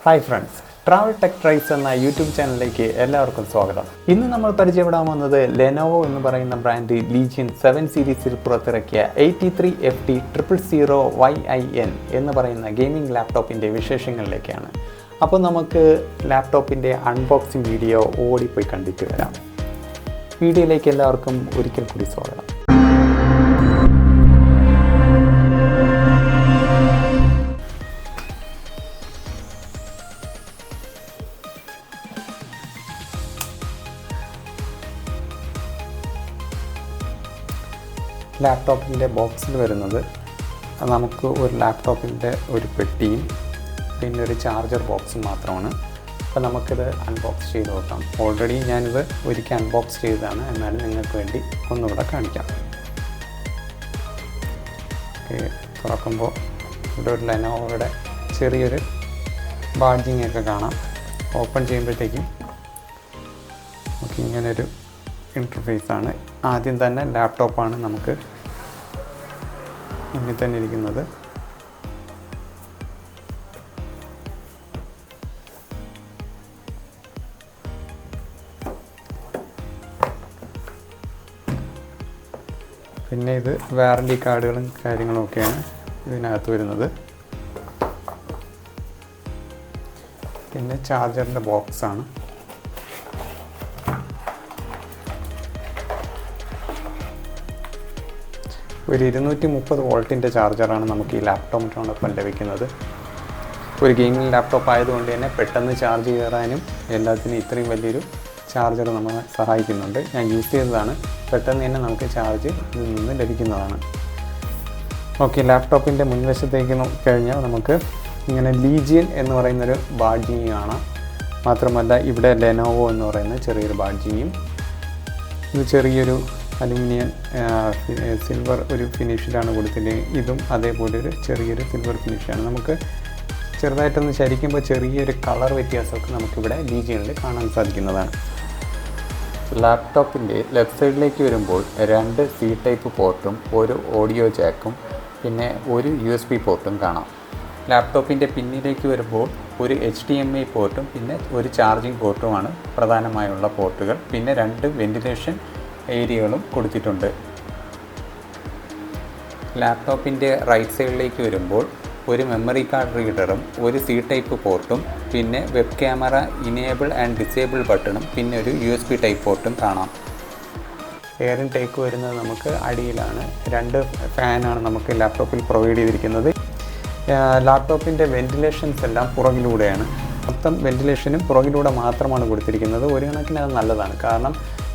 Hi friends, travel tech tries എന്ന YouTube ചാനലിലേക്ക് എല്ലാവർക്കും സ്വാഗതം. ഇന്ന് നമ്മൾ പരിചയപ്പെടാൻ വന്നത് ലെനോവോ എന്ന് പറയുന്ന ബ്രാൻഡ് ലീജിയൻ 7 സീരീസിൽ പുറത്തിറക്കിയ 83FT000YIN എന്ന് പറയുന്ന ഗെയിമിംഗ് ലാപ്ടോപ്പിൻ്റെ വിശേഷങ്ങളിലേക്കാണ്. അപ്പോൾ നമുക്ക് ലാപ്ടോപ്പിൻ്റെ അൺബോക്സിംഗ് വീഡിയോ ഓടിപ്പോയി കണ്ടിട്ട് വരാം. വീഡിയോയിലേക്ക് എല്ലാവർക്കും ഒരിക്കൽ കൂടി സ്വാഗതം. ലാപ്ടോപ്പിൻ്റെ ബോക്സിൽ വരുന്നത് നമുക്ക് ഒരു ലാപ്ടോപ്പിൻ്റെ ഒരു പെട്ടിയും പിന്നെ ഒരു ചാർജർ ബോക്സും മാത്രമാണ്. അപ്പോൾ നമുക്കിത് അൺബോക്സ് ചെയ്ത് നോക്കാം. ഓൾറെഡി ഞാനിത് ഒരിക്കൽ അൺബോക്സ് ചെയ്തതാണ്, എന്നാലും നിങ്ങൾക്ക് വേണ്ടി ഒന്നുകൂടെ കാണിക്കാം. തുറക്കുമ്പോൾ ഇവിടെ ഒരു ലെനോവോയുടെ ചെറിയൊരു ബാഡ്ജിങ് ഒക്കെ കാണാം. ഓപ്പൺ ചെയ്യുമ്പോഴത്തേക്കും നമുക്ക് ഇങ്ങനൊരു ഇൻ്റർഫേസാണ്. ആദ്യം തന്നെ ലാപ്ടോപ്പാണ് നമുക്ക് മുന്നിൽ തന്നെ ഇരിക്കുന്നത്. പിന്നെ ഇത് വാറണ്ടി കാർഡുകളും കാര്യങ്ങളും ഒക്കെയാണ് ഇതിനകത്ത് വരുന്നത്. പിന്നെ ചാർജറിൻ്റെ ബോക്സാണ്. ഒരു 230 വോൾട്ടിൻ്റെ ചാർജറാണ് നമുക്ക് ഈ ലാപ്ടോപ്പിനോടൊപ്പം ലഭിക്കുന്നത്. ഒരു ഗെയിമിംഗ് ലാപ്ടോപ്പ് ആയതുകൊണ്ട് തന്നെ പെട്ടെന്ന് ചാർജ് കയറാനും എല്ലാത്തിനും ഇത്രയും വലിയൊരു ചാർജർ നമ്മളെ സഹായിക്കുന്നുണ്ട്. ഞാൻ യൂസ് ചെയ്തതാണ്. പെട്ടെന്ന് തന്നെ നമുക്ക് ചാർജ് ഇതിൽ നിന്ന് ലഭിക്കുന്നതാണ്. ഓക്കെ, ലാപ്ടോപ്പിൻ്റെ മുൻവശത്തേക്ക് നോക്കിക്കഴിഞ്ഞാൽ നമുക്ക് ഇങ്ങനെ ലീജിയൻ എന്ന് പറയുന്നൊരു ബാഡ്ജിങ് കാണാം. മാത്രമല്ല ഇവിടെ ലെനോവോ എന്ന് പറയുന്ന ചെറിയൊരു ബാഡ്ജിങ്ങും, ഇത് ചെറിയൊരു അലുമിനിയം സിൽവർ ഒരു ഫിനിഷിലാണ് കൊടുത്തിട്ട്, ഇതും അതേപോലെ ഒരു ചെറിയൊരു സിൽവർ ഫിനിഷാണ്. നമുക്ക് ചെറുതായിട്ടൊന്ന് ചരിക്കുമ്പോൾ ചെറിയൊരു കളർ വ്യത്യാസമൊക്കെ നമുക്കിവിടെ ലീജിയനിൽ കാണാൻ സാധിക്കുന്നതാണ്. ലാപ്ടോപ്പിൻ്റെ ലെഫ്റ്റ് സൈഡിലേക്ക് വരുമ്പോൾ 2 സി ടൈപ്പ് പോർട്ടും ഒരു ഓഡിയോ ജാക്കും പിന്നെ ഒരു USB പോർട്ടും കാണാം. ലാപ്ടോപ്പിൻ്റെ പിന്നിലേക്ക് വരുമ്പോൾ ഒരു HDMI പോർട്ടും പിന്നെ ഒരു ചാർജിങ് പോർട്ടുമാണ് പ്രധാനമായുള്ള പോർട്ടുകൾ. പിന്നെ 2 വെന്റിലേഷൻ ഏരിയകളും കൊടുത്തിട്ടുണ്ട്. ലാപ്ടോപ്പിൻ്റെ റൈറ്റ് സൈഡിലേക്ക് വരുമ്പോൾ ഒരു മെമ്മറി കാർഡ് റീഡറും ഒരു സി ടൈപ്പ് പോർട്ടും പിന്നെ web camera enable and disable ബട്ടണും പിന്നെ ഒരു USB ടൈപ്പ് പോർട്ടും കാണാം. എയർ ഇൻടേക്ക് വരുന്നത് നമുക്ക് അടിയിലാണ്. 2 ഫാനാണ് നമുക്ക് ലാപ്ടോപ്പിൽ പ്രൊവൈഡ് ചെയ്തിരിക്കുന്നത്. ലാപ്ടോപ്പിൻ്റെ വെന്റിലേഷൻസ് എല്ലാം പുറകിലൂടെയാണ്. മൊത്തം വെന്റിലേഷനും പുറകിലൂടെ മാത്രമാണ് കൊടുത്തിരിക്കുന്നത്. ഒരു കണക്കിന് അത് നല്ലതാണ്. കാരണം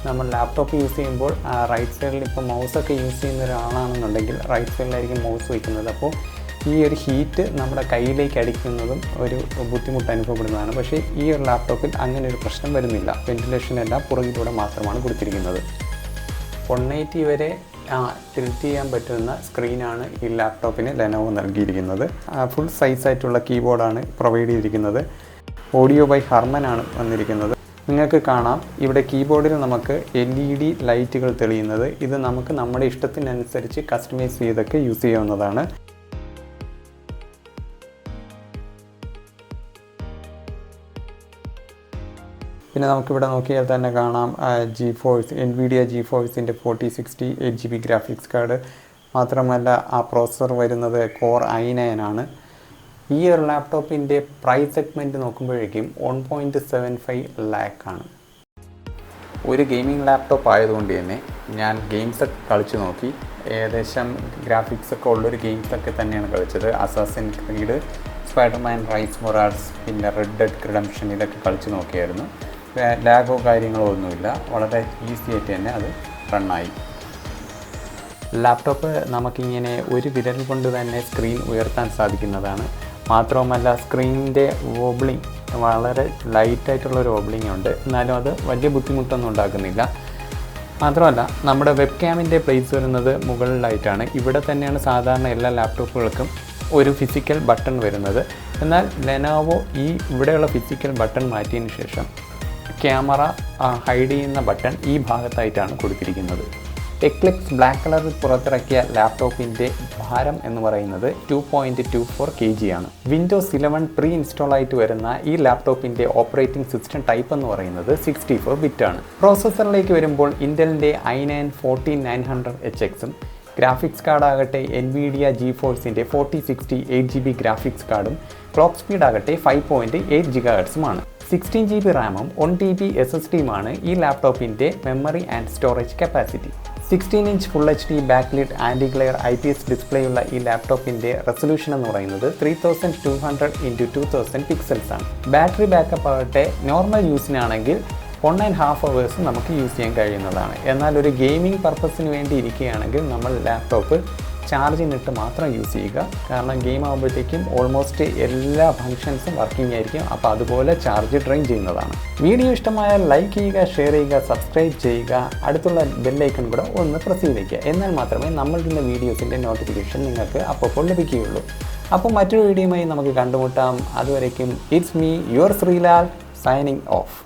നമ്മൾ ലാപ്ടോപ്പ് യൂസ് ചെയ്യുമ്പോൾ റൈറ്റ് സൈഡിൽ ഇപ്പോൾ മൗസൊക്കെ യൂസ് ചെയ്യുന്ന ഒരാളാണെന്നുണ്ടെങ്കിൽ റൈറ്റ് സൈഡിലായിരിക്കും മൗസ് വയ്ക്കുന്നത്. അപ്പോൾ ഈ ഒരു ഹീറ്റ് നമ്മുടെ കയ്യിലേക്ക് അടിക്കുന്നതും ഒരു ബുദ്ധിമുട്ട് അനുഭവപ്പെടുന്നതാണ്. പക്ഷേ ഈ ഒരു ലാപ്ടോപ്പിൽ അങ്ങനെ ഒരു പ്രശ്നം വരുന്നില്ല. വെന്റിലേഷൻ എല്ലാം പുറകിലൂടെ മാത്രമാണ് കൊടുത്തിരിക്കുന്നത്. 180 വരെ ടിൽറ്റ് ചെയ്യാൻ പറ്റുന്ന സ്ക്രീനാണ് ഈ ലാപ്ടോപ്പിന് ലെനോവോ നൽകിയിരിക്കുന്നത്. ഫുൾ സൈസായിട്ടുള്ള കീബോർഡാണ് പ്രൊവൈഡ് ചെയ്തിരിക്കുന്നത്. ഓഡിയോ ബൈ ഹർമനാണ് വന്നിരിക്കുന്നത്. നിങ്ങൾക്ക് കാണാം ഇവിടെ കീബോർഡിൽ നമുക്ക് LED ലൈറ്റുകൾ തെളിയുന്നത്. ഇത് നമുക്ക് നമ്മുടെ ഇഷ്ടത്തിനനുസരിച്ച് കസ്റ്റമൈസ് ചെയ്തൊക്കെ യൂസ് ചെയ്യാവുന്നതാണ്. പിന്നെ നമുക്കിവിടെ നോക്കിയാൽ തന്നെ കാണാം NVIDIA GeForce 4060 8GB graphics card. മാത്രമല്ല ആ പ്രോസസ്സർ വരുന്നത് Core i9 ആണ്. ഈ ഒരു ലാപ്ടോപ്പിൻ്റെ പ്രൈസ് സെഗ്മെൻറ്റ് നോക്കുമ്പോഴേക്കും 1.75 lakh ആണ്. ഒരു ഗെയിമിംഗ് ലാപ്ടോപ്പ് ആയതുകൊണ്ട് തന്നെ ഞാൻ ഗെയിംസൊക്കെ കളിച്ച് നോക്കി. ഏകദേശം ഗ്രാഫിക്സൊക്കെ ഉള്ളൊരു ഗെയിംസൊക്കെ തന്നെയാണ് കളിച്ചത്. Assassin Creed, Spiderman Rise Morales, പിന്നെ റെഡ് ഡെഡ് റിഡംപ്ഷൻ ഇതൊക്കെ കളിച്ച് നോക്കിയായിരുന്നു. ലാഗോ കാര്യങ്ങളോ ഒന്നുമില്ല. വളരെ ഈസി ആയിട്ട് തന്നെ അത് റണ്ണായി. ലാപ്ടോപ്പ് നമുക്കിങ്ങനെ ഒരു വിരൽ കൊണ്ട് തന്നെ സ്ക്രീൻ ഉയർത്താൻ സാധിക്കുന്നതാണ്. മാത്രവുമല്ല സ്ക്രീനിൻ്റെ വോബ്ലിംഗ് വളരെ ലൈറ്റായിട്ടുള്ളൊരു വോബ്ലിംഗ് ഉണ്ട്. എന്നാലും അത് വലിയ ബുദ്ധിമുട്ടൊന്നും ഉണ്ടാക്കുന്നില്ല. മാത്രമല്ല നമ്മുടെ വെബ് ക്യാമിൻ്റെ പ്ലേസ് വരുന്നത് മുകളിലായിട്ടാണ്. ഇവിടെ തന്നെയാണ് സാധാരണ എല്ലാ ലാപ്ടോപ്പുകൾക്കും ഒരു ഫിസിക്കൽ ബട്ടൺ വരുന്നത്. എന്നാൽ ലെനോവോ ഇവിടെയുള്ള ഫിസിക്കൽ ബട്ടൺ മാറ്റിയതിന് ശേഷം ക്യാമറ ഹൈഡ് ചെയ്യുന്ന ബട്ടൺ ഈ ഭാഗത്തായിട്ടാണ് കൊടുത്തിരിക്കുന്നത്. ടെക്ലിക്സ് ബ്ലാക്ക് കളറിൽ പുറത്തിറക്കിയ ലാപ്ടോപ്പിൻ്റെ ഭാരം എന്ന് പറയുന്നത് 2.24 kg ആണ്. വിൻഡോസ് 11 പ്രീ ഇൻസ്റ്റാൾ ആയിട്ട് വരുന്ന ഈ ലാപ്ടോപ്പിൻ്റെ ഓപ്പറേറ്റിംഗ് സിസ്റ്റം ടൈപ്പ് എന്ന് പറയുന്നത് 64 ബിറ്റ് ആണ്. പ്രോസസ്സറിലേക്ക് വരുമ്പോൾ ഇൻ്റലിൻ്റെ i9-14900HX ഗ്രാഫിക്സ് കാർഡാകട്ടെ NVIDIA GeForceൻ്റെ 4060 8GB ഗ്രാഫിക്സ് കാർഡും ക്ലോക്ക് സ്പീഡ് ആകട്ടെ 5.8 GHz 16GB റാമും 1TB SSDയുമാണ് ഈ ലാപ്ടോപ്പിൻ്റെ memory and storage capacity. 16-inch full HD backlit anti glare IPS ഡിസ്പ്ലേയുള്ള ഈ ലാപ്ടോപ്പിൻ്റെ റെസൊല്യൂഷൻ എന്ന് പറയുന്നത് 3200x2000 പിക്സൽസ് ആണ്. ബാറ്ററി ബാക്കപ്പ് ആകട്ടെ നോർമൽ യൂസിനാണെങ്കിൽ 1.5 hours നമുക്ക് യൂസ് ചെയ്യാൻ കഴിയുന്നതാണ്. എന്നാൽ ഒരു ഗെയിമിംഗ് പർപ്പസിന് വേണ്ടി ഇരിക്കുകയാണെങ്കിൽ നമ്മൾ ലാപ്ടോപ്പ് ചാർജിനിട്ട് മാത്രം യൂസ് ചെയ്യുക. കാരണം ഗെയിം ആകുമ്പോഴത്തേക്കും ഓൾമോസ്റ്റ് എല്ലാ ഫങ്ഷൻസും വർക്കിംഗ് ആയിരിക്കും. അപ്പോൾ അതുപോലെ ചാർജ് ഡ്രെയിൻ ചെയ്യുന്നതാണ്. വീഡിയോ ഇഷ്ടമായാൽ ലൈക്ക് ചെയ്യുക, ഷെയർ ചെയ്യുക, സബ്സ്ക്രൈബ് ചെയ്യുക, അടുത്തുള്ള ബെല്ലൈക്കൺ കൂടെ ഒന്ന് പ്രസ് ചെയ്ത് വയ്ക്കുക. എന്നാൽ മാത്രമേ നമ്മളുടെ വീഡിയോസിൻ്റെ നോട്ടിഫിക്കേഷൻ നിങ്ങൾക്ക് അപ്പോൾ ലഭിക്കുകയുള്ളൂ. അപ്പോൾ മറ്റൊരു വീഡിയോയുമായി നമുക്ക് കണ്ടുമുട്ടാം. അതുവരേക്കും it's me your Sreelal signing off.